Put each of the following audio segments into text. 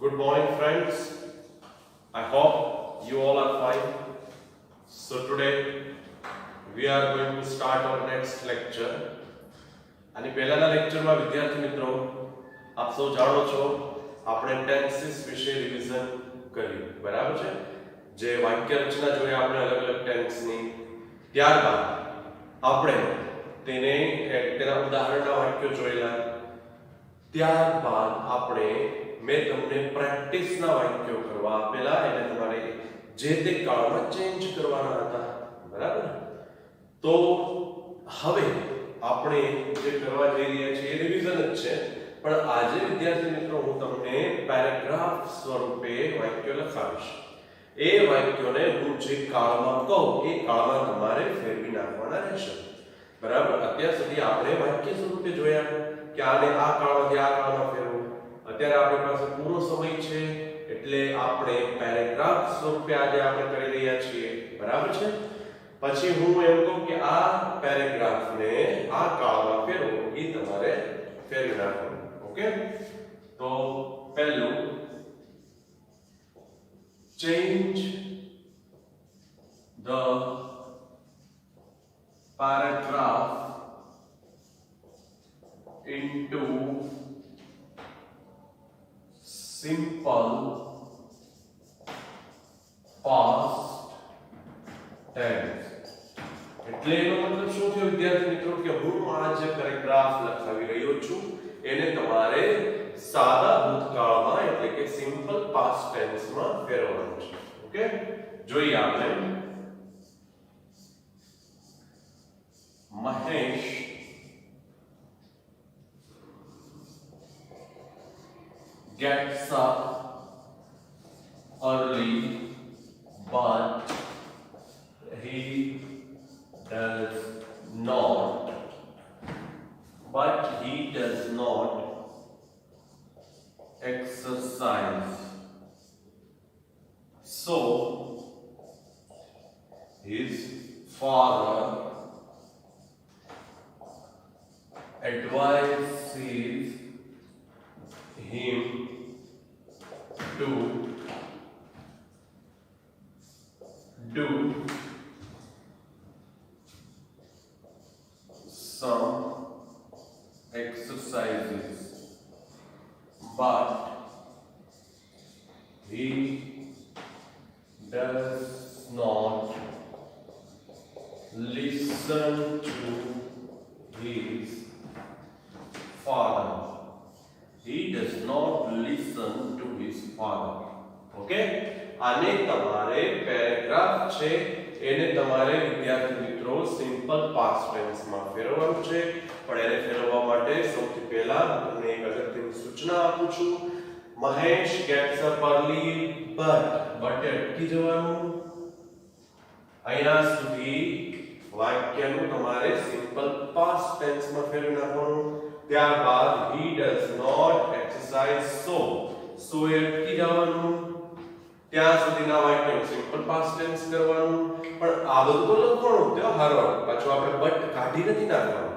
Good morning, friends. I hope you all are fine. So, today we are going to start our next lecture. અને પહેલાના લેક્ચરમાં વિદ્યાર્થી મિત્રો આપ સૌ જાણો છો આપણે ટેન્સીસ વિશે રિવિઝન કર્યું, બરાબર છે? જે વાક્ય રચના જોઈએ આપણે અલગ અલગ ટેન્સની, ત્યારબાદ આપણે તેના ઉદાહરણના વાક્યો જોયેલા, ત્યારબાદ આપણે મેં તમને પ્રેક્ટિસના વાક્યો કરવા આપેલા, એને તમારે જે તે કાળમાં ચેન્જ કરવાના હતા, બરાબર? તો હવે આપણે જે કરવા જઈ રહ્યા છીએ એ રિવિઝન જ છે, પણ આજે વિદ્યાર્થી મિત્રો હું તમને પેરેગ્રાફ સ્વરૂપે વાક્યો લખાવીશ. એ વાક્યોને હું જે કાળમાં કહું એ કાળમાં તમારે ફેરવી નાખવાના રહેશે, બરાબર? અત્યાર સુધી આપણે વાક્ય સ્વરૂપે જોયા કે આને આ કાળમાંથી આ કાળમાં ફેરવવું. અત્યારે આપણી પાસે પૂરો સમય છે એટલે આપણે પેરેગ્રાફ સ્વરૂપે આજે આપણે કરી રહ્યા છીએ, બરાબર છે? પછી હું એમ કહું કે આ પેરેગ્રાફને આ કાળમાં ફેરવો, એ તમારે ફેરવી નાખવાનું. ઓકે? તો પહેલું, change the paragraph into simple past tense. એટલે એનો મતલબ શું થયો વિદ્યાર્થી મિત્રો કે હું આ જે પેરેગ્રાફ લખાવી રહ્યો છું એને તમારે સાદા ભૂતકાળમાં એટલે કે સિમ્પલ પાસ્ટ ટેન્સમાં ફેરવવાનું છે. ઓકે? જોઈએ આપણે. Mahesh gets up early but he does not exercise, so his father advises him to do some exercises, but he does not listen to his father. He does not listen to his father. Okay? આને તમારે paragraph છે એને તમારે વિદ્યાર્થી મિત્રો simple past ટેન્સમાં ફેરવવાનું છે, પણ એને ફેરવવા માટે સૌથી પહેલા હું તમને એક અગત્યની સૂચના આપું છું. Mahesh gets up early but અટકી જવાનું. અહીંયા સુધી વાક્યનું તમારે સિમ્પલ પાસ્ટ ટેન્સમાં ફેરવી નાખવાનું. ત્યારબાદ he does not exercise, so એ અટકી જવાનું. ત્યાં સુધીના વાક્યનું સિમ્પલ પાસ્ટ ટેન્સ કરવાનું. પણ આ બધું તો લખવાનું, ત્યાં હારવાનું. પાછું આપણે બટ કાઢી નથી નાખવાનું,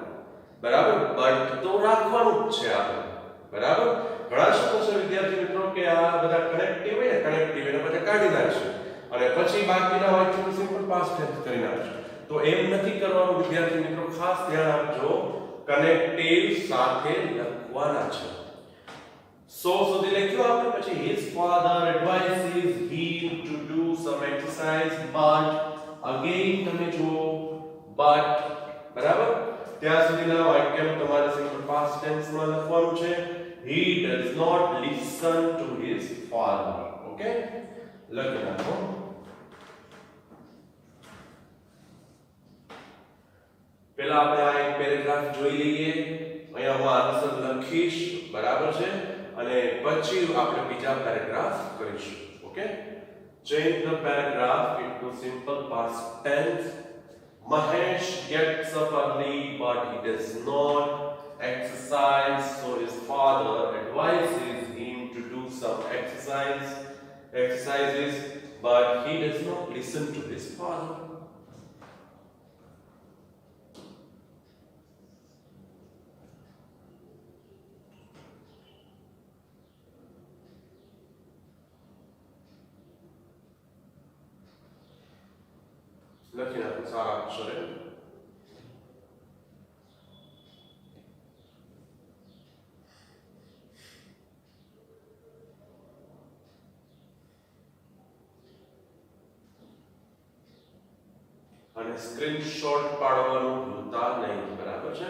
બરાબર? બટ તો રાખવાનું જ છે આપણે, બરાબર? ઘણા શબ્દો છે વિદ્યાર્થી મિત્રો કે આ બધા કનેક્ટિવ હોય ને, કનેક્ટિવ એને પછી કાઢી નાખશું અને પછી બાકીના વાક્યનું સિમ્પલ પાસ્ટ ટેન્સ કરી નાખશું. તો એમ નથી કરવાનું વિદ્યાર્થી મિત્રો, ખાસ ધ્યાન આપજો. કનેક્ટિવ સાથે લખવાના છે. So સુધી લખ્યું આપણે, પછી his father advises him to do some exercise, but again તમે જુઓ but, બરાબર? ત્યાં સુધીના વાક્યનું તમારે સિમ્પલ પાસ્ટ ટેન્સમાં લખવાનું છે. He does not listen to his father. Okay? લખી નાખો. પહેલા આપણે આ એક પેરેગ્રાફ જોઈ લઈએ. અહીંયા હું આન્સર લખીશ, બરાબર છે? અને પછી આપણે બીજા પેરેગ્રાફ કરીશું. Okay? Change the paragraph into simple past tense. Mahesh gets up early but he does not exercise, so his father advises him to do some exercises, but he does not listen to his father. લખી નાખો સારા અક્ષરે. અને screenshot પાડવાનું ભૂલતા નહીં. બરાબર છે?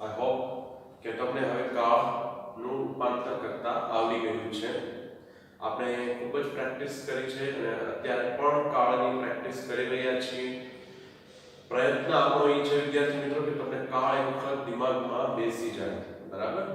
I hope કે તમને હવે કાળનું રૂપાંતર કરતા આવડી ગયું છે. આપણે ખૂબ જ પ્રેક્ટિસ કરી છે અને અત્યારે પણ કાળની પ્રેક્ટિસ કરી રહ્યા છીએ. પ્રયત્ન આપણો એ છે વિદ્યાર્થી મિત્રો કે તમને કાળ એક વખત દિમાગમાં બેસી જાય. બરાબર?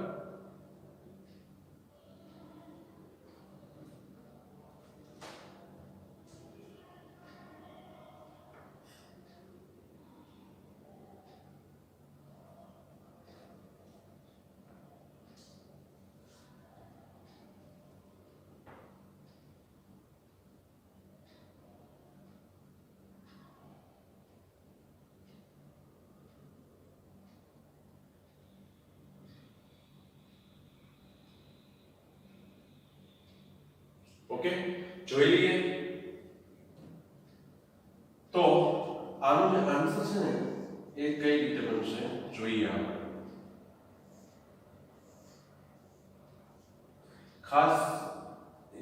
ઓકે, જોઈ લઈએ. તો આનો જે આન્સર છે ને એ કઈ રીતે બનશે જોઈએ આપણે. ખાસ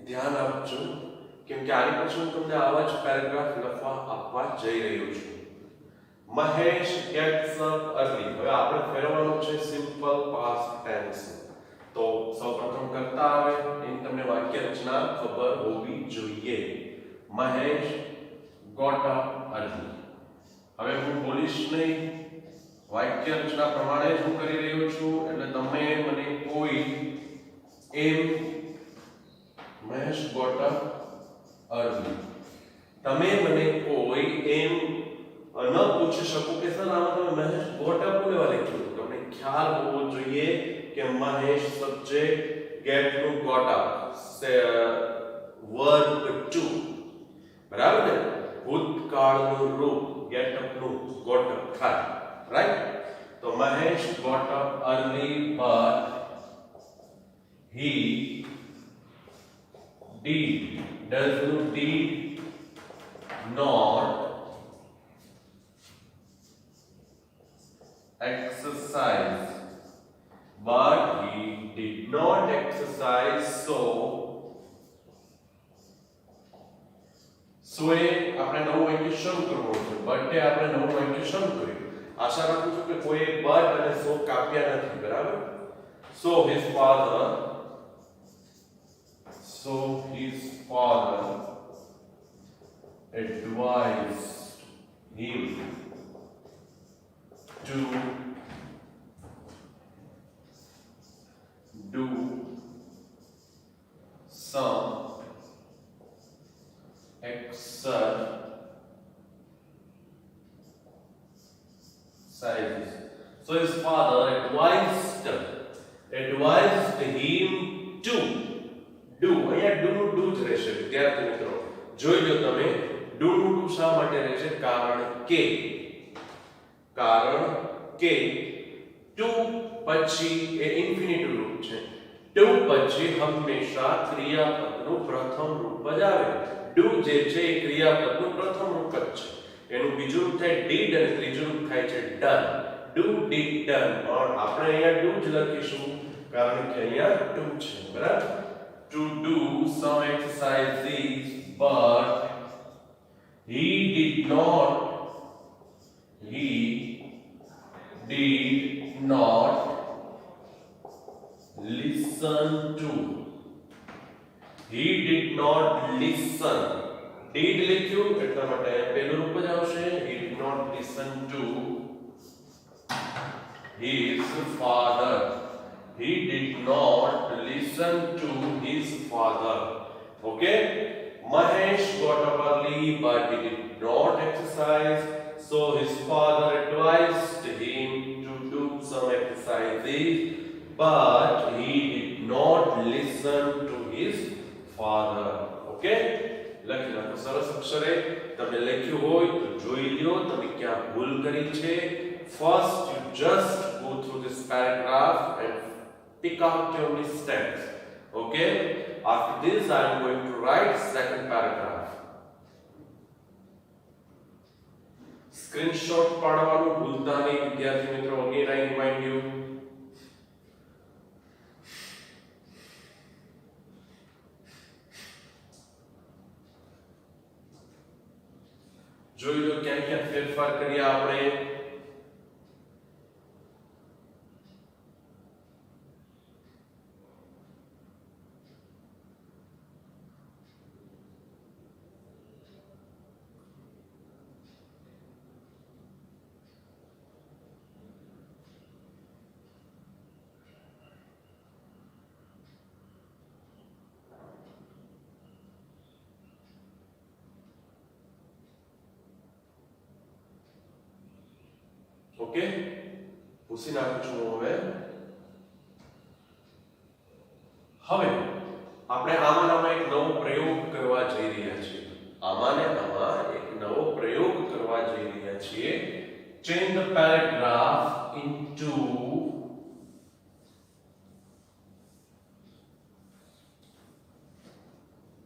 ધ્યાન આપજો કેમ કે આની પછી હું તમને આવા જ પેરેગ્રાફ લખવા આપવા જઈ રહ્યો છું. Mahesh gets up early. હવે આપણે ફેરવવાનું છે સિમ્પલ પાસ્ટ ટેન્સ. તો સૌપ્રથમ કરતા આવે એની તમને વાક્ય રચના ખબર હોવી જોઈએ. Mahesh got up early. હવે હું બોલીશ નહીં, વાક્ય રચના પ્રમાણે જ હું કરી રહ્યો છું. એટલે તમે મને કોઈ એમ મહેશ got up early તમે મને કોઈ એમ ન પૂછી શકો કે સર આમાં તમે મહેશ got up બોલવા લખ્યું. તમને ખ્યાલ હોવો જોઈએ કે મહેશ સબ્જેક્ટ get નું got up વર્બ ટુ. બરાબર ને? ભૂતકાળનું રૂપ get up નું got up થાય. રાઈટ? તો Mahesh got up early but he does not exercise. But he did not exercise, so એ આપણે નવું વાક્ય શરૂ કરવું છે. બટ એ આપણે નવું વાક્ય શરૂ કર્યું. આશા રાખું છું કે કોઈ બટ અને સો કાપ્યા નથી. બરાબર? So his father advised him to do some exercises. So his father advised him to do. અહીંયા do નું do જ રહેશે વિદ્યાર્થી મિત્રો. જોઈ લો તમે, do નું do શા માટે રહેશે? કારણ કે to પછી એ ઇન્ફિનિટિવ રૂપ છે. to પછી હંમેશા ક્રિયાપદનું પ્રથમ રૂપ જ આવે. do જે છે એ ક્રિયાપદનું પ્રથમ રૂપ જ છે. એનું બીજું રૂપ થાય did અને ત્રીજું રૂપ થાય છે done. do did done. પણ આપણે અહીંયા do જ લખીશું કારણ કે અહીંયા to છે. બરાબર? to do some exercises but he did not listen to. He did not listen. Did લખ્યું એટલા માટે પહેલું રૂપ જ આવશે. He did not listen to his father. He did not listen to his father. Okay? Mahesh got up early but he did not exercise, so his father advised him to do some exercises, but he did not listen to his father. Okay, લખી નાખો સરસ અક્ષરે. તમે લખ્યું હોય તો જોઈ લ્યો તમે ક્યાં ભૂલ કરી છે. First you just go through this paragraph and pick out your mistakes. Okay, after this I am going to write second paragraph. Screenshot પાડવાનું ભૂલતા નહીં વિદ્યાર્થી મિત્રો. Again I remind you. જોઈ લો ક્યાં ક્યાં ફેરફાર કર્યા આપણે. ઓકે, પૂછી નાખું છું હવે. હવે આપણે આમાં એક નવો પ્રયોગ કરવા જઈ રહ્યા છીએ. આમાં એક નવો પ્રયોગ કરવા જઈ રહ્યા છીએ. Change the paragraph into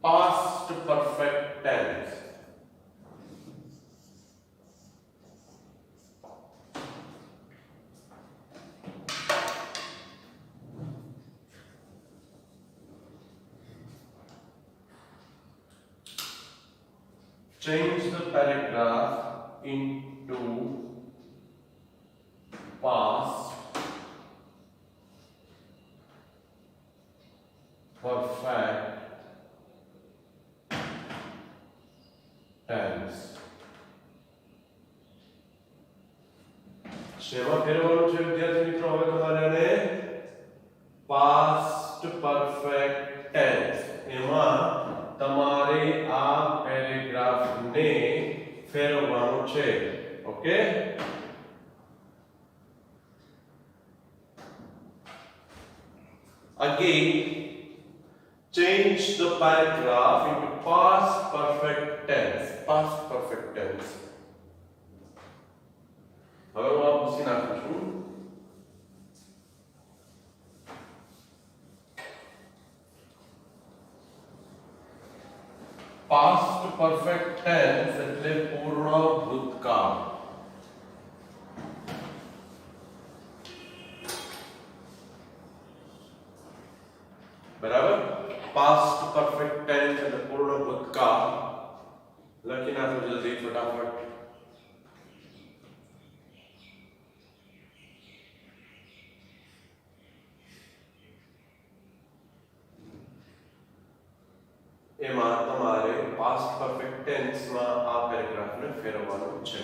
past perfect tense. Change the paragraph into past perfect tense. શેમાં ફેરવવાનું છે વિદ્યાર્થી મિત્રો? હવે તમારે આને past perfect tense એમાં તમારે આ પેરેગ્રાફ ને ફેરવવાનું છે. Okay, again change the paragraph into past perfect tense. Past perfect tense. હવે હું આ પૂછી નાખું છું. Past perfect tense એટલે પૂર્ણ ભૂતકાળ. બરાબર, past perfect tense એટલે પૂર્ણ ભૂતકાળ. લખી નાખો જલ્દી ફટાફટ. એમાં તમારે past perfect tense માં આ પેરેગ્રાફ ને ફેરવવાનું છે.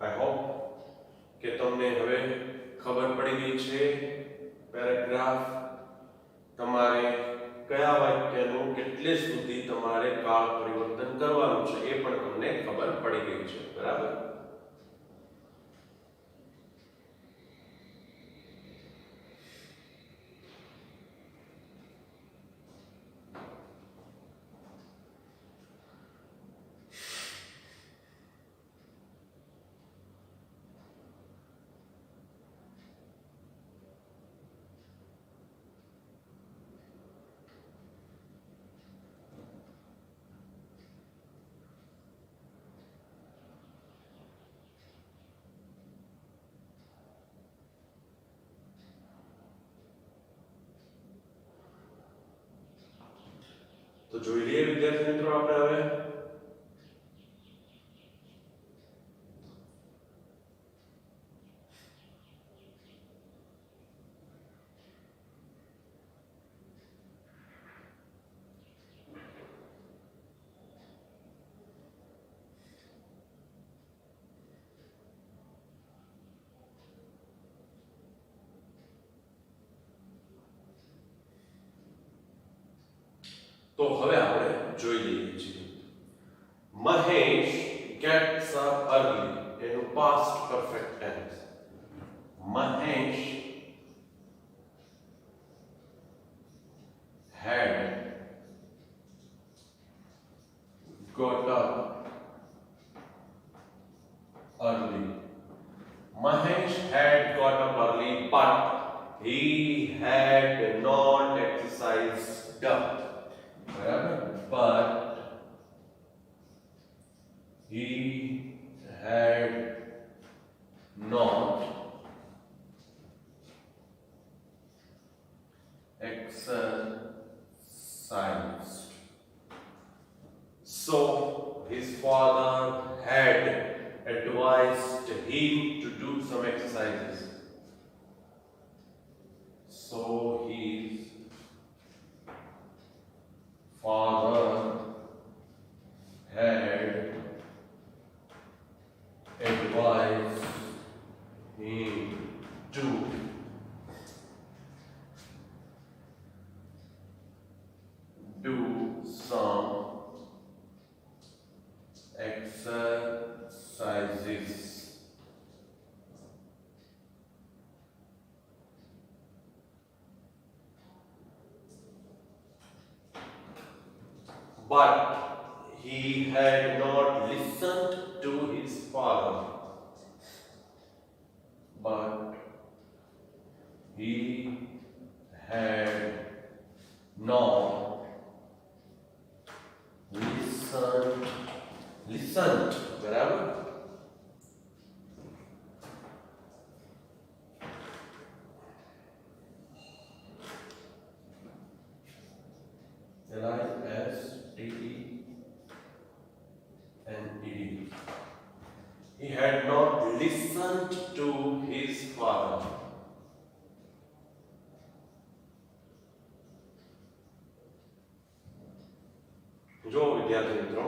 I hope કે તમને હવે ખબર પડી ગઈ છે પેરેગ્રાફ તમારે કયા વાક્યનું કેટલે સુધી તમારે કાળ પરિવર્તન કરવાનું છે એ પણ તમને ખબર પડી ગઈ છે. બરાબર, તો જોઈ લઈએ વિદ્યાર્થી મિત્રો આપણે હવે તો હવે આપણે જોઈ લઈએ છીએ મહેશ gets up early એનું past perfect tense Mahesh had got up early Mahesh had got up early but he had not exercised but he had not exercised. So his father had advised him to do some exercises. So his father had advised him to do some exercises. But he had not listened to his father. But he had not listened. બરાબર L-I-S-T-E-N-E-D. He had not listened to his father. જો વિદ્યાર્થી મિત્રો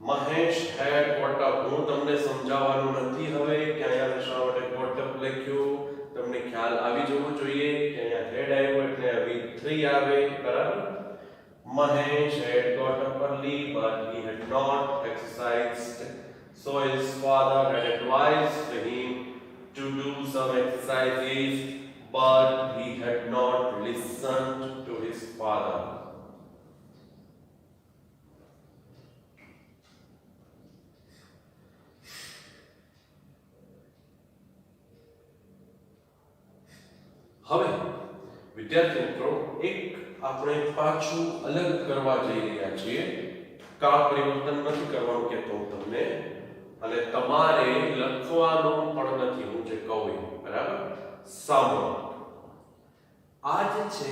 Mahesh had got up હું તમને સમજાવવાનું નથી હવે કે અહીંયા શા માટે got up લખ્યું તમને ખ્યાલ આવી જવો જોઈએ કે અહીંયા head આવ્યો એટલે હવે 3 આવે બરાબર Mahesh had got up early but he had not exercised so his father had advised him to do some exercises but he had not listened to his father. હવે વિદ્યાર્થી મિત્રો એક આપણે પાછું અલગ કરવા જઈ રહ્યા છીએ કા પરિવર્તન નથી કરવાનું કે તો તમને અને તમારે લખવાનું પણ નથી હું જે કહું બરાબર સાંભળો આ જે છે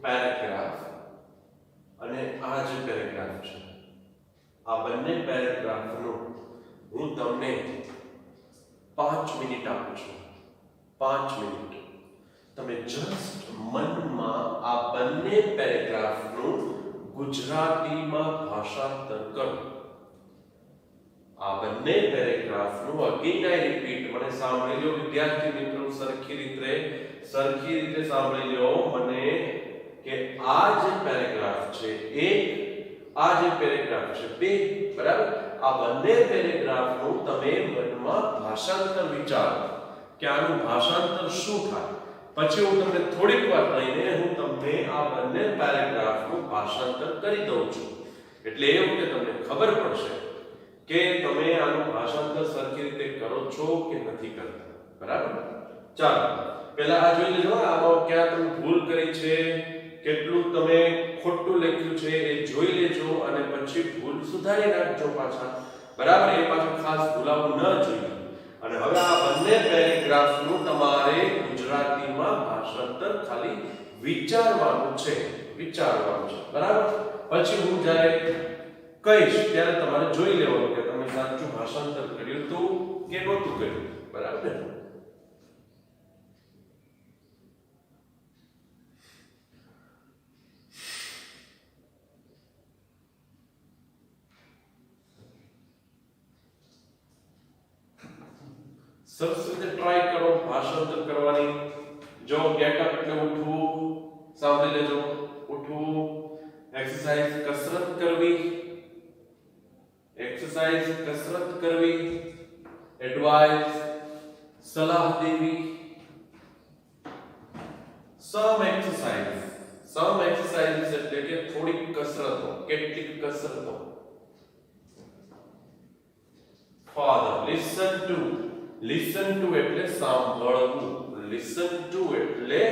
પેરેગ્રાફ અને આ જે પેરેગ્રાફ છે આ બંને પેરેગ્રાફનો હું તમને 5 મિનિટ આપું છું 5 મિનિટ તમે જસ્ટ મનમાં આ બંને પેરેગ્રાફનું ગુજરાતીમાં ભાષાંતર કરો આ બંને પેરેગ્રાફનું અગેન આઈ રિપીટ મને સાંભળી લો વિદ્યાર્થી મિત્રો સરખી રીતે સાંભળી લો મને કે આ જે પેરેગ્રાફ છે એક આ જે પેરેગ્રાફ છે બે બરાબર આ બંને પેરેગ્રાફનું તમે મનમાં ભાષાંતર વિચારો કે આનું ભાષાંતર શું થાય પછી હું તમને થોડીક વાર રહીને હું તમને આ બંને પેરેગ્રાફનું ભાષાંતર કરી દઉં છું એટલે એ વખતે તમને ખબર પડશે કે તમે આનું ભાષાંતર સરખી રીતે કરો છો કે નથી કરતા બરાબર ચાલો પહેલા આ જોઈ લેજો આમાં ક્યાં તમે ભૂલ કરી છે કેટલું તમે ખોટું લખ્યું છે એ જોઈ લેજો અને પછી ભૂલ સુધારી નાખજો પાછા બરાબર એ પાછું ખાસ ભૂલાવું ન જોઈએ અને હવે આ બંને પેરેગ્રાફનું તમારે ગુજરાતીમાં ભાષાંતર ખાલી વિચારવાનું છે વિચારવાનું છે, બરાબર. પછી હું જ્યારે કહીશ ત્યારે તમારે જોઈ લેવાનું કે તમે સાચું ભાષાંતર કર્યું હતું કે નહોતું કર્યું, બરાબર ને. સરસ રીતે ટ્રાય કરો ભાષાંતર કરવાની. જો ગેટ અપ એટલે ઉઠવું, સાંભળી લેજો. ઉઠવું, એક્સરસાઇઝ કસરત કરવી, એક્સરસાઇઝ કસરત કરવી, એડવાઇસ સલાહ દેવી, સમ એક્સરસાઇઝ એટલે કે થોડીક કસરતો, કેટલીક કસરતો. ફાધર લિસન ટુ એટલે સાંભળવું, લિસન ટુ એટલે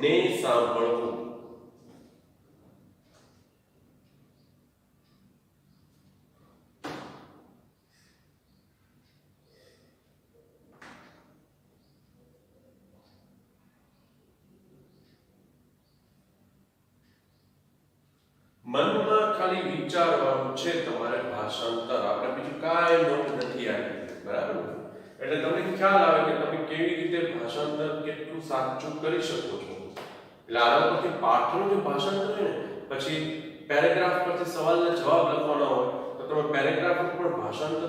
ને સાંભળવું. મનમાં ખાલી વિચારવાનું છે તમારે ભાષાંતર, આપણે બીજું કાંઈ નોટ નથી આપ્યું, બરાબર. એટલે તમને ખ્યાલ આવે કે તમે કેવી રીતે ભાષાંતર કેટલું સાચું કરી શકો છો. એટલે આના પરથી પાઠનું જે ભાષાંતર છે ને, પછી પેરેગ્રાફ પરથી સવાલના જવાબ લખવાના હોય તો તમે પેરેગ્રાફ પર પણ ભાષાંતર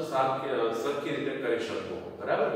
સરખી રીતે કરી શકો, બરાબર.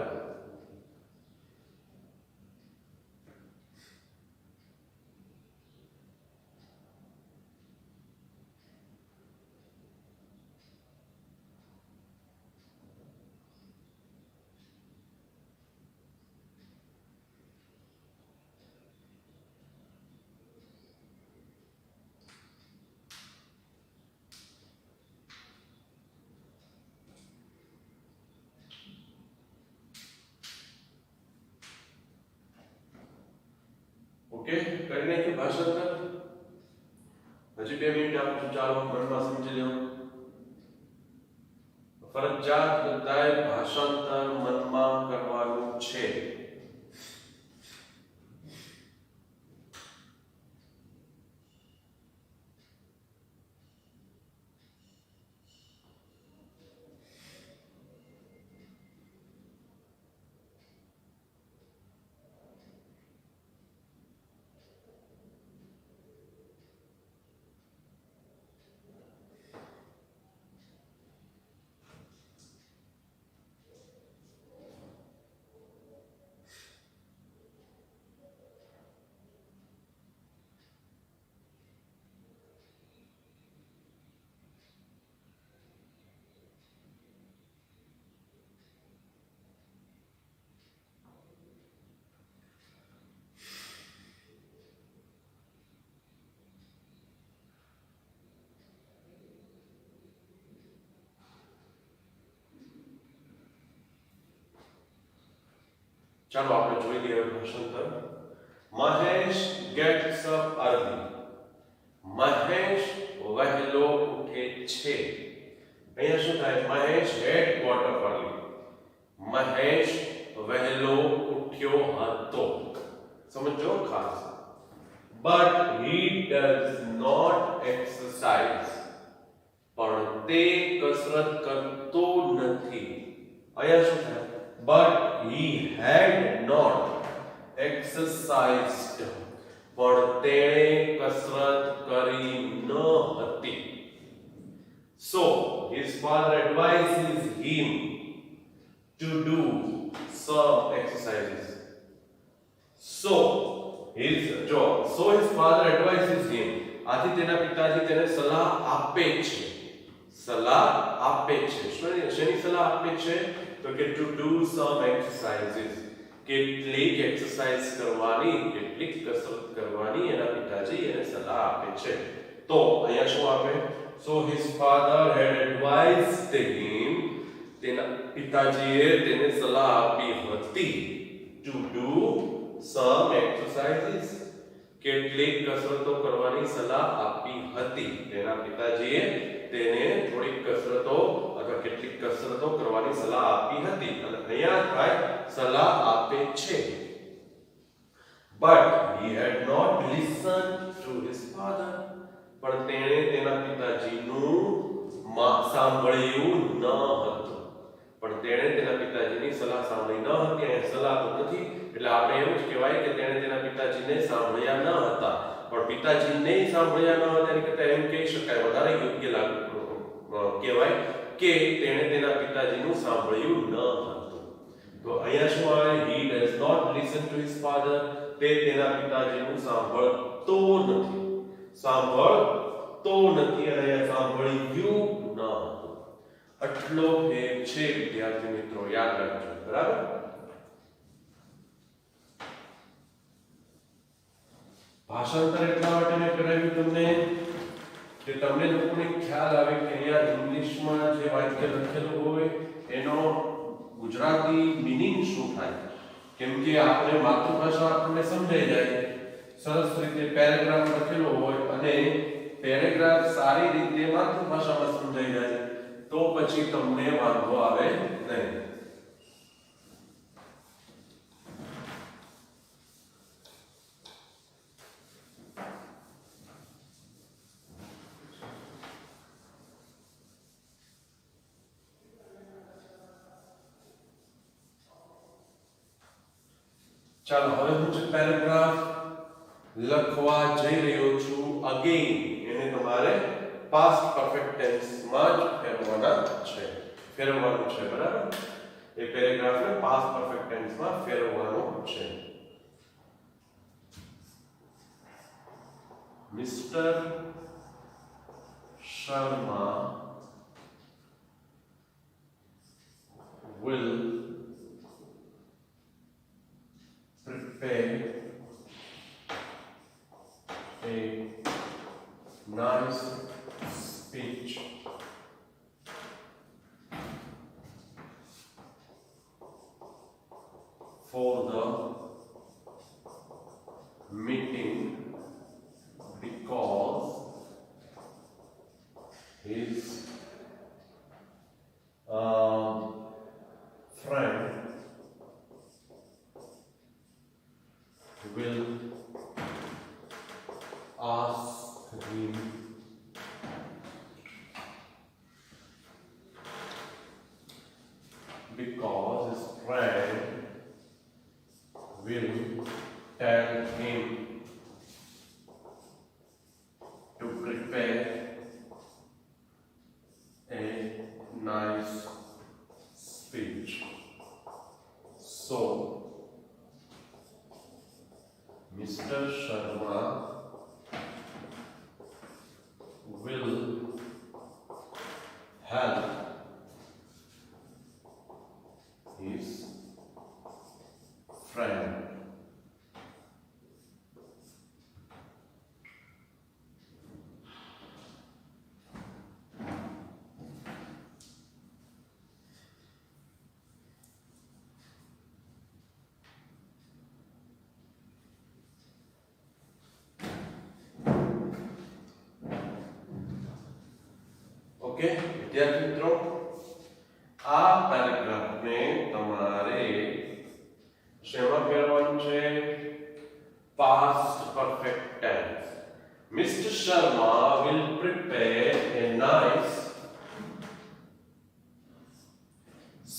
ઓકે, કરીને કે ભાષાંતર હજી 2 મિનિટ આપું, ચાલો મનમાં સમજી લો. ફરજિયાત બધાએ ભાષાંતર મનમાં કરવાનું છે. ચાલો આપણે જોઈ લઈએ ભાષાંતર. Mahesh gets up early. Mahesh વહેલો ઉઠે છે. અહીંયા શું થાય? Mahesh had got up early. Mahesh વહેલો ઉઠ્યો હતો. સમજો ખાસ. But he does not exercise. પણ તે કસરત કરતો નથી. અહીંયા શું થાય? But he had not exercised. પણ તેણે કસરત કરી ન હતી. So his father advises him to do some exercises. So his father advises him. આથી તેના પિતાજી તેને સલાહ આપે છે. સલાહ આપે છે. શેની સલાહ આપે છે? તો કે ટુ ડુ સમ એક્સરસાઇઝીસ. કેટલીક એક્સરસાઇઝ કરવાની, કેટલીક કસરત કરવાની એના પિતાજી એને સલાહ આપે છે. તો અહીંયા શું આપે? સો હિઝ ફાધર હેડ એડવાઇઝડ હિમ. તેના પિતાજીએ તેને સલાહ આપી હતી ટુ ડુ સમ એક્સરસાઇઝીસ. કેટલીક કસરતો કરવાની સલાહ આપી હતી. તેના પિતાજીએ તેને થોડીક કસરતો અથવા કેટલીક કસરતો કરવાની સલાહ આપી હતી. અને અહીંયા થાય સલાહ આપે છે. But he had not listened to to his father. પણ તેણે તેના પિતાજીનું સાંભળ્યું ન હતું. પણ તેણે તેના પિતાજીની સલાહ સાંભળી ન હતી. એ સલાહ તો નથી, એટલે આપણે એવું જ કહેવાય કે તેણે તેના પિતાજીને સાંભળ્યા ન હતા. પણ પિતાજીને સાંભળ્યા ન હતા એની કરતાં એમ કહી શકાય, વધારે યોગ્ય કહેવાય કે તેણે તેના પિતાજીનું સાંભળ્યું ન હતું. તો અહીંયા શું આવે? he does not listen to his father. તે તેના પિતાજીનું સાંભળતો નથી. સાંભળતો નથી અને અહીંયા સાંભળ્યું ન હતું. આટલો ભેદ છે વિદ્યાર્થી મિત્રો, યાદ રાખજો. બરાબર? ભાષાંતર એટલા માટે મેં કરાવ્યું તમને કે તમને લોકોને ખ્યાલ આવે કે અહીંયા ઇંગ્લિશમાં જે વાક્ય લખેલું હોય એનો ગુજરાતી મીનિંગ શું થાય. કેમ કે આપણે માતૃભાષા આપણને સમજાઈ જાય, સરસ રીતે પેરેગ્રાફ લખેલો હોય અને પેરેગ્રાફ સારી રીતે માતૃભાષામાં સમજાઈ જાય તો પછી તમને વાંધો આવે નહીં. ચાલો હવે હું જે પેરેગ્રાફ લખવા જઈ રહ્યો છું અગેન એને તમારે પાસ્ટ પરફેક્ટ ટેન્સ માં જ ફેરવવાનું છે. બરાબર? એ પેરેગ્રાફને પાસ્ટ પરફેક્ટ ટેન્સ માં ફેરવવાનું છે. Mister Sharma will prepare a nice speech for the meeting because his friend will ask him because his friend will tell him to prepare a nice speech. So Mr. Sharma will help his friend. Okay विद्यार्थी मित्रों, आ paragraph में તમારે શેમાં ફેરવવાનું છે? Past perfect tense. Mr. Sharma will prepare a nice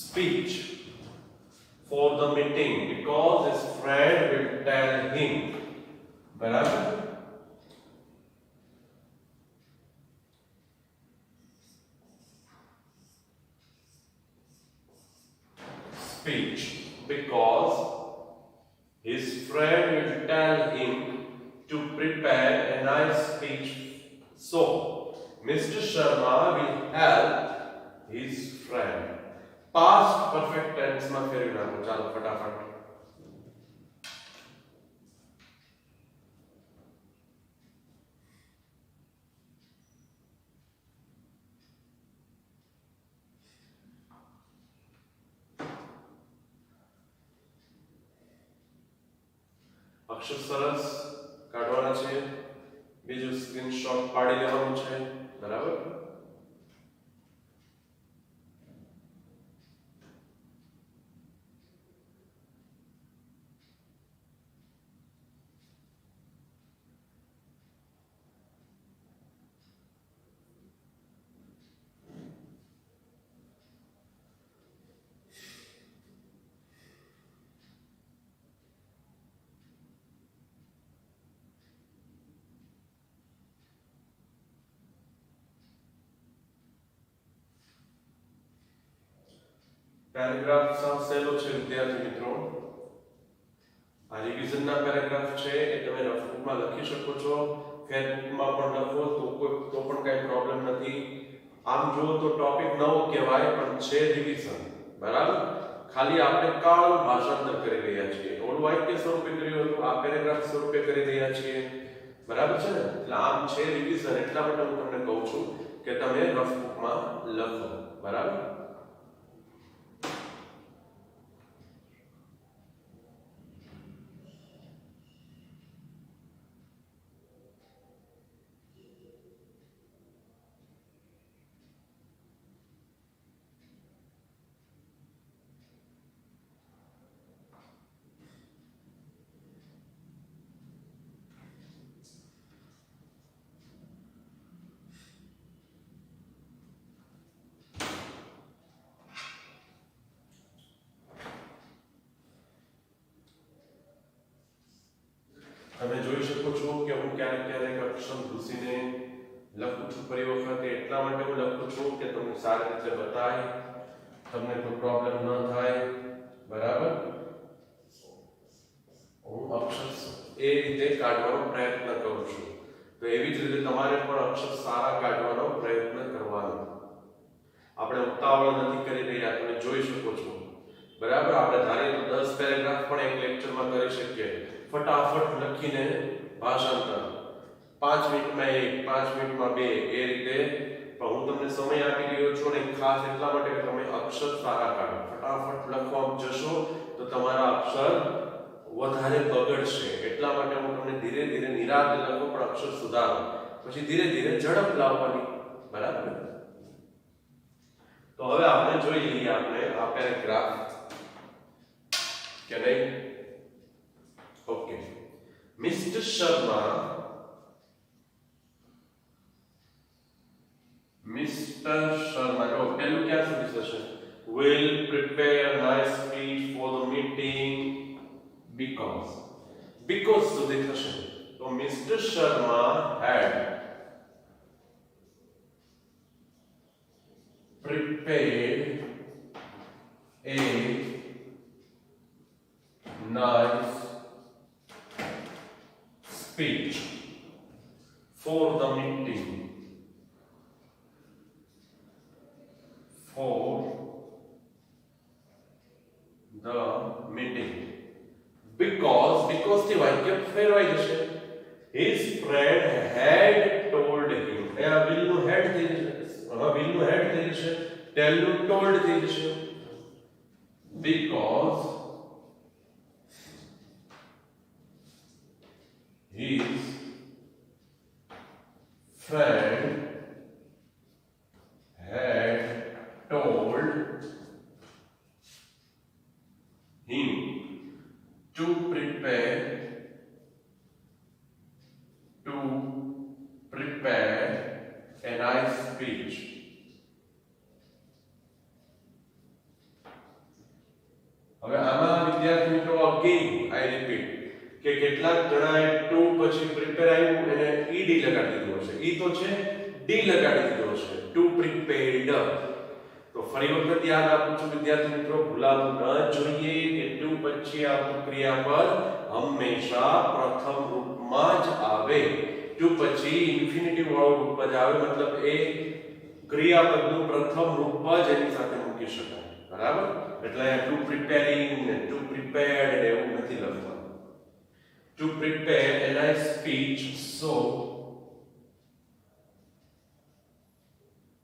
speech for the meeting because his friend will tell him. બરાબર? Speech because his friend will tell him to prepare a nice speech. So Mr. Sharma will help his friend. Past perfect tense માં ફેરવી નાખો. ચાલો ફટાફટ. અક્ષર સરસ કાઢવાના છે. બીજું સ્ક્રીનશોટ પાડી લેવાનું છે. બરાબર? પેરેગ્રાફ સાવ સહેલો છે વિદ્યાર્થી મિત્રો. આ રિવિઝનના પેરેગ્રાફ છે એ તમે રફ બુકમાં લખી શકો છો, ફેરબુકમાં પણ લખો તો પણ કઈ પ્રોબ્લેમ નથી. આમ જો તો ટોપિક નવો કહેવાય પણ છે રિવિઝન, બરાબર. ખાલી આપણે કાળ ભાષાંતર કરી રહ્યા છીએ. ઓલું વાક્ય સ્વરૂપે કર્યું હતું, આ પેરેગ્રાફ સ્વરૂપે કરી રહ્યા છીએ, બરાબર છે ને. એટલે આમ છે રિવિઝન, એટલા માટે હું તમને કહું છું કે તમે રફ બુકમાં લખો, બરાબર. તમે જોઈ શકો છો કે હું ક્યારેક ક્યારેક અક્ષર ભૂસીને લખું છું. ફરી વખત એટલા માટે હું લખું છું કે તમને સારી રીતે બતાય, તમને કોઈ પ્રોબ્લેમ ન થાય, બરાબર. હું અક્ષર એ રીતે કાઢવાનો પ્રયત્ન કરું છું, તો એવી જ રીતે તમારે પણ અક્ષર સારા કાઢવાનો પ્રયત્ન કરવાનો. આપણે ઉતાવળ નથી કરી રહ્યા, તમે જોઈ શકો છો, બરાબર. આપણે ધારીએ તો 10 પેરેગ્રાફ પણ એક લેક્ચરમાં કરી શકીએ, ફટાફટ લખીને ભાષાંતર 5 મિનિટમાં 1, 5 મિનિટમાં 2 એ રીતે. પણ હું તમને સમય આપી રહ્યો છું ને ખાસ એટલા માટે કે તમે અક્ષર સારા કાઢો. ફટાફટ લખવા જશો તો તમારા અક્ષર વધારે બગડશે, એટલા માટે હું તમને ધીરે ધીરે નિરાતે લખો પણ અક્ષર સુધારો, પછી ધીરે ધીરે ઝડપ લાવવાની, બરાબર. તો હવે આપણે જોઈ લઈએ આપણે આ પેરેગ્રાફ કે નહીં. ઓકે. મિસ્ટર શર્મા જો પહેલું ક્યાં સુધી થશે? will prepare a nice speech for the meeting because સુધી થશે. તો mister Sharma had prepared a nice speech for the meeting because થી વાક્ય ફેરવાઈ જશે. his friend had told him, આ will નું had થઈ જશે, tell નું told થઈ જશે. because his friend had told him to prepare a nice speech. હવે આમાં વિદ્યાર્થી મિત્રો અગેન આઈ રિપીટ કે કેટલાક જણાએ ટુ પછી પ્રિપેર આવ્યું એને ઈડી લગાડી દીધો હશે. ઈ તો છે, ડી લગાડી દીધો હશે, ટુ પ્રિપેર્ડ. તો ફરી વખત યાદ આપું છું વિદ્યાર્થી મિત્રો, ભૂલાવું ન જોઈએ કે ટુ પછી આવતું ક્રિયાપદ હંમેશા પ્રથમ રૂપમાં જ આવે. ટુ પછી ઇન્ફિનિટિવ વાળું રૂપ જ આવે, મતલબ એ ક્રિયાપદનું પ્રથમ રૂપ જ એની સાથે મૂકી શકાય, બરાબર. એટલે ટુ પ્રિપેરિંગ ને ટુ પ્રિપેર્ડ એવું નથી લખવાનું. To prepare a nice speech, so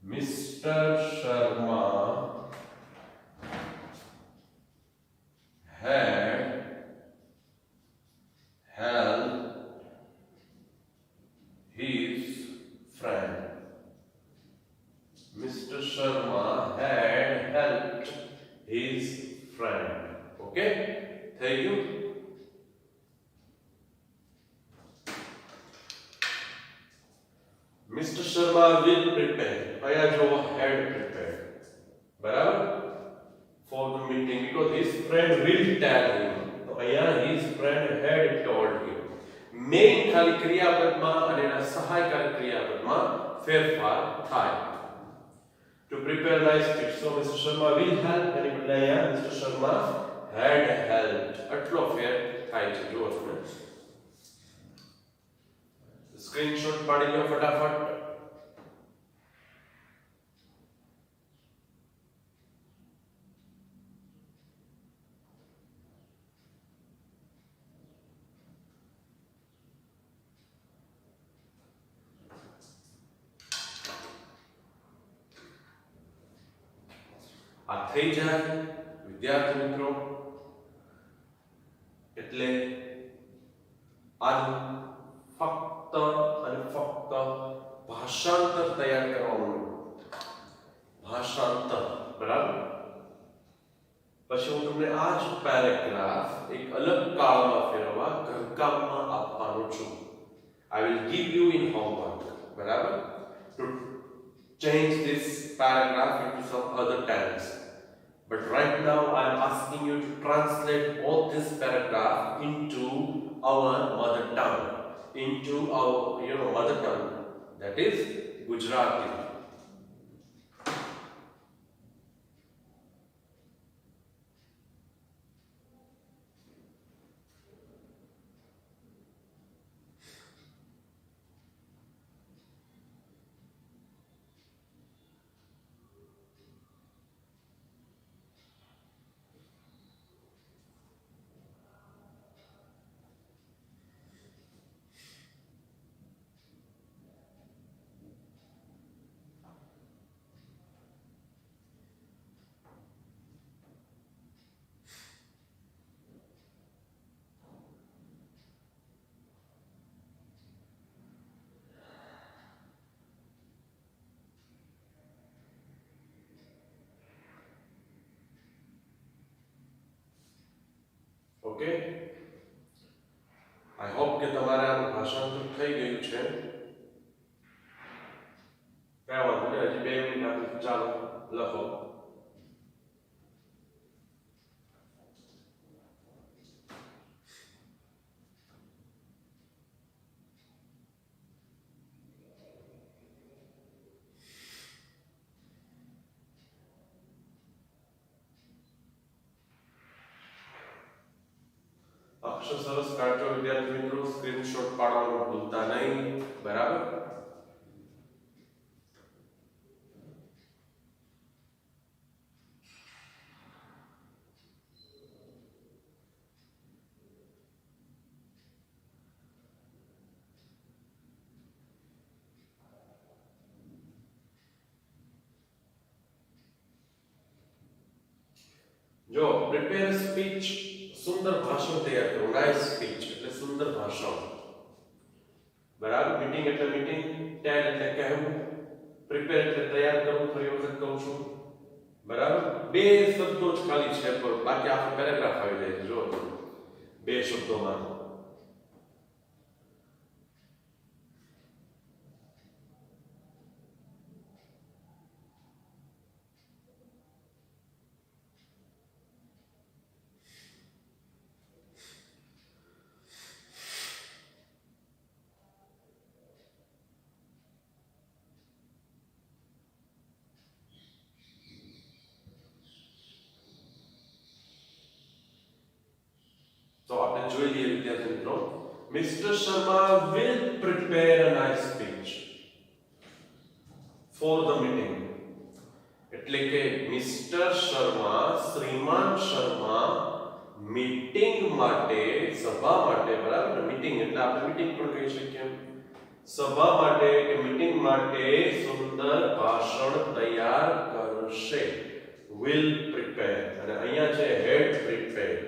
Mr. Sharma had helped his friend. Mr. Sharma had helped his friend. Okay? Thank you. Mr. Sharma will prepare. અહીંયા જો had prepared, બરાબર, for the meeting because his friend will tell him. તો અહીંયા his friend had told him. Main ખાલી ક્રિયાપદમાં અને એના સહાયકારક ક્રિયાપદમાં ફેરફાર થાય. To prepare nice speech. So Mr. Sharma will help એની બદલે અહીંયા Mr. Sharma had helped. આટલો ફેર થાય છે જુઓ તમે. સ્ક્રીનશોટ પાડી લો ફટાફટ. આ થઈ જાય વિદ્યાર્થી મિત્રો એટલે આજ ફક્ત અને ફક્ત ભાષાંતર તૈયાર કરવાનું. ભાષાંતર બરાબર. પછી હું તમને આ જ પેરેગ્રાફ એક અલગ કાળમાં ફેરવવા ઘરકામમાં આપવાનો છું. I will give you in homework, બરાબર, to change this paragraph into some other tense. But right now I am asking you to translate all this paragraph into our mother tongue, into our mother tongue, that is Gujarati. Okay, I hope કે તમારે આ ભાષાંતર થઈ ગયું છે. કઈ વાંધો નહીં, હજી 2 મિનિટ આપી. ચાલો લખો. અક્ષર સરસ કાઢજો વિદ્યાર્થી મિત્રો. સ્ક્રીનશોટ પાડવાનું ભૂલતા નહીં, બરાબર. જો પ્રિપેર સ્પીચ, સુંદર ભાષણ તૈયાર કરો. નાઇસ સ્પીચ એટલે સુંદર ભાષણ, બરાબર. મીટિંગ એટલે મીટિંગ, ટેલ એટલે કહેવું, પ્રિપેર એટલે તૈયાર કરવું. ફરી વખત કહું છું, બરાબર. 2 શબ્દો જ ખાલી છે, પણ બાકી આખો પેરેગ્રાફ આવી જાય છે. જો 2 શબ્દોમાં. તો આપણે જોઈ લઈએ વિદ્યાર્થી મિત્રો. Mr. Sharma will prepare a nice speech for the meeting. એટલે કે મિસ્ટર શર્મા, શ્રીમાન શર્મા મીટિંગ માટે, સભા માટે, બરાબર. મીટિંગ એટલે આપણે મીટિંગ પણ કહી શકીએ. સભા માટે કે મીટિંગ માટે સુંદર ભાષણ તૈયાર કરશે. will prepare અને અહીંયા છે had prepared.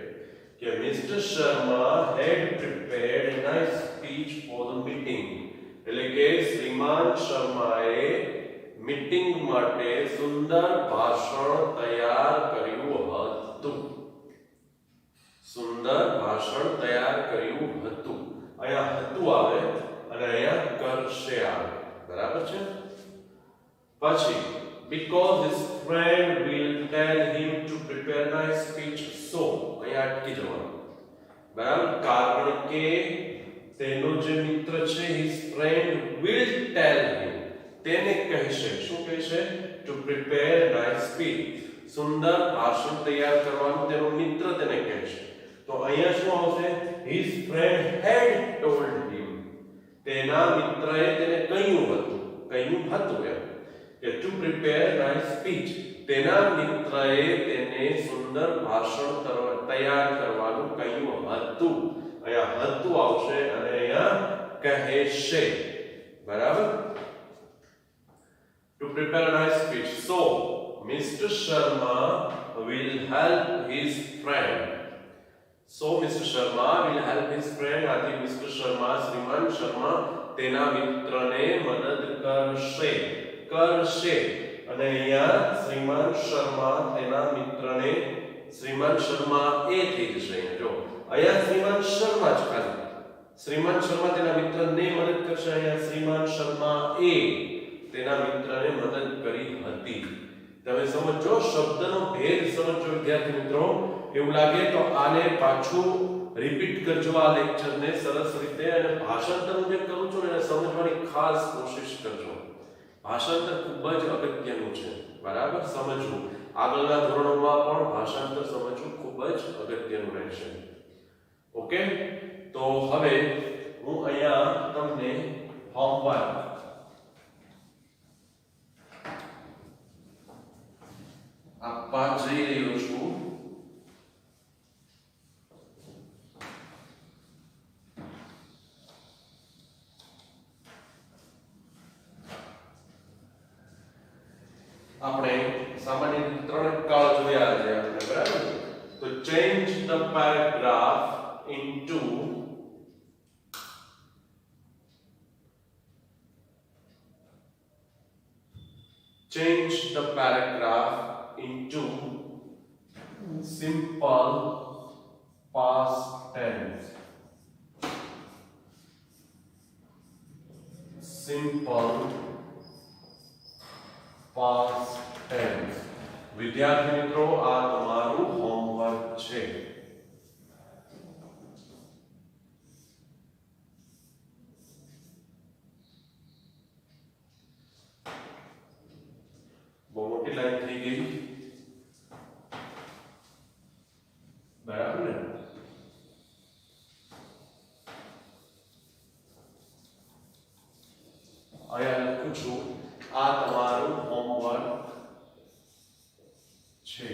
કે Mr. Sharma had prepared a nice speech for the meeting. એટલે કે શ્રીમાન શર્માએ મીટિંગ માટે સુંદર ભાષણ તૈયાર કર્યું હતું. સુંદર ભાષણ તૈયાર કર્યું હતું. અહીંયા હતું આવે અને અહીંયા કરશે આવે, બરાબર છે. પછી because his friend will tell him to prepare nice speech, so અહીંયા અટકી જવાનું, બરાબર. કારણ કે તેનો જે મિત્ર છે his friend will tell him, તેને કહેશે. શું કહેશે? To prepare nice speech. સુંદર ભાષણ તૈયાર કરવાનું તેનો મિત્ર તેને કહેશે. તો અહીંયા શું આવશે? His friend had told him. તેના મિત્રએ તેને કહ્યું હતું. કહ્યું હતું એમ કે ટુ પ્રિપેર નાઇસ સ્પીચ. તેના મિત્રએ તેને સુંદર ભાષણ તૈયાર કરવાનું કહ્યું હતું. અહીંયા હતું આવશે અને અહીંયા કહેશે. બરાબર? To prepare a nice speech. So, Mr. Sharma will help his friend. So, Mr. Sharma will help his friend. આથી Mr. Sharma, શ્રીમાન શર્મા તેના મિત્રને મદદ કરશે. કરશે. અને અહીંયા શ્રીમાન શર્મા તેના મિત્રને શ્રીમાન શર્મા એ થઈ જશે. જો અહીંયા શ્રીમાન શર્મા જ ખાલી. શ્રીમાન શર્મા તેના મિત્રને મદદ કરશે. અહીંયા શ્રીમાન શર્મા એ તેના મિત્રને મદદ કરી હતી. તમે સમજો શબ્દનો ભેદ સમજો વિદ્યાર્થી મિત્રો. એવું લાગે તો આને પાછું રિપીટ કરજો આ લેક્ચરને સરસ રીતે અને ભાષાંતર હું જે કરું છું એને સમજવાની ખાસ કોશિશ કરજો. ભાષાંતર ખૂબ જ અગત્યનું છે. બરાબર? સમજવું. આગળના ધોરણોમાં પણ ભાષાંતર સમજવું ખૂબ જ અગત્યનું રહેશે. ઓકે? તો હવે હું અહીંયા તમને હોમવર્ક આપવા જઈ રહ્યો છું. આપણે સામાન્ય રીતે ત્રણ કાળ જોયા છે આપણે. બરાબર? તો change the paragraph into simple past tense. Simple past tense. વિદ્યાર્થી મિત્રો આ તમારું હોમવર્ક છે. બહુ મોટી લાઈન થઈ ગઈ. બરાબર ને? અહીંયા લખું છું આ તમારું હોમવર્ક છે.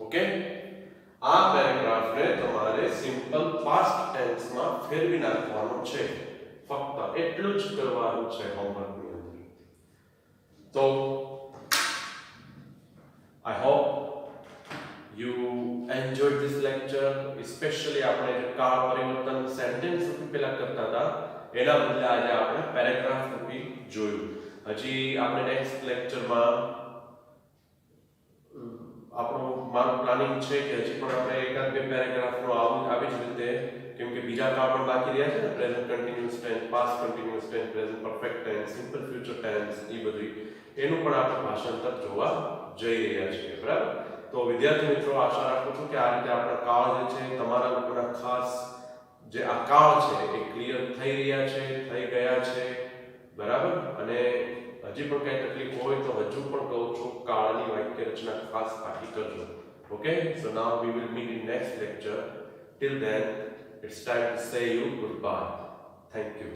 ઓકે? આ પેરેગ્રાફને તમારે સિમ્પલ પાસ્ટ ટેન્સમાં ફેરવી નાખવાનો છે. ફક્ત એટલું જ કરવાનું છે હોમવર્કની અંદર. તો I hope you enjoyed this lecture, especially આપણે જે કાળ પરિવર્તન સેન્ટેન્સ રૂપી પહેલા કરતા હતા એના બદલે આજે આપણે પેરેગ્રાફ રૂપી જોયું. હજી આપણે નેક્સ્ટ લેક્ચરમાં આપણું મારું પ્લાનિંગ છે કે હજી પણ આપણે એકાદ બે પેરેગ્રાફનો આવી જ રીતે, કેમ કે બીજા કાળ પણ બાકી રહ્યા છે ને, present continuous tense, past continuous tense, present perfect tense, simple future tense, એ બધી એનું પણ આપણે ભાષાંતર જોવા જઈ રહ્યા છીએ. બરાબર? તો વિદ્યાર્થી મિત્રો આશા રાખું છું કે આ રીતે આપણા કાળ જે છે તમારા લોકોના ખાસ જે આ કાળ છે એ ક્લિયર થઈ રહ્યા છે, થઈ ગયા છે. બરાબર? અને હજી પણ કઈ તકલીફ હોય તો હજુ પણ કહું છું કાળની વાક્ય રચના ખાસ પાકી કરજો. Okay? So now we will meet in next lecture. Till then, it's time to say you goodbye. Thank you.